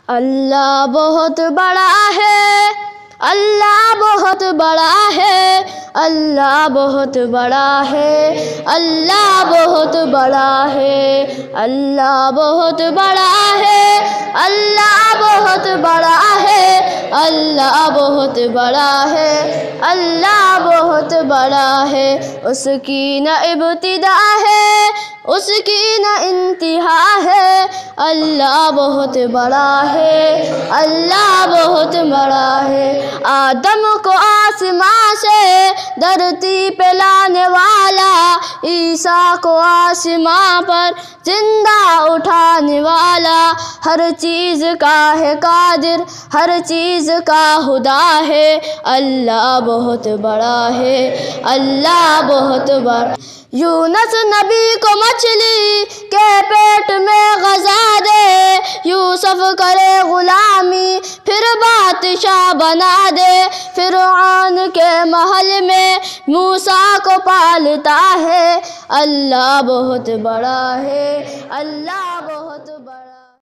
اللہ بہت بڑا ہے، اللہ بہت بڑا ہے، اللہ بہت بڑا ہے، اللہ بہت بڑا ہے، اللہ بہت بڑا ہے، اللہ بہت بڑا ہے، اللہ بہت بڑا ہے، اللہ بہت بڑا ہے۔ اس کی نہ ابتدا ہے، اس کی نہ انتہا ہے، اللہ بہت بڑا ہے، اللہ بہت بڑا ہے۔ آدم کو آسمان سے دھرتی پہ لانے والا، عیسیٰ کو آسمان پر زندہ اٹھانے والا، ہر چیز کا ہے قادر، ہر چیز کا خدا ہے، اللہ بہت بڑا ہے، اللہ بہت بڑا۔ یونس نبی کو مچھلی کے پیٹ میں غذا دے، یوسف کرے غلامی پھر بادشاہ بنا دے، فرعون کے محل میں موسیٰ کو پالتا ہے، اللہ بہت بڑا ہے، اللہ بہت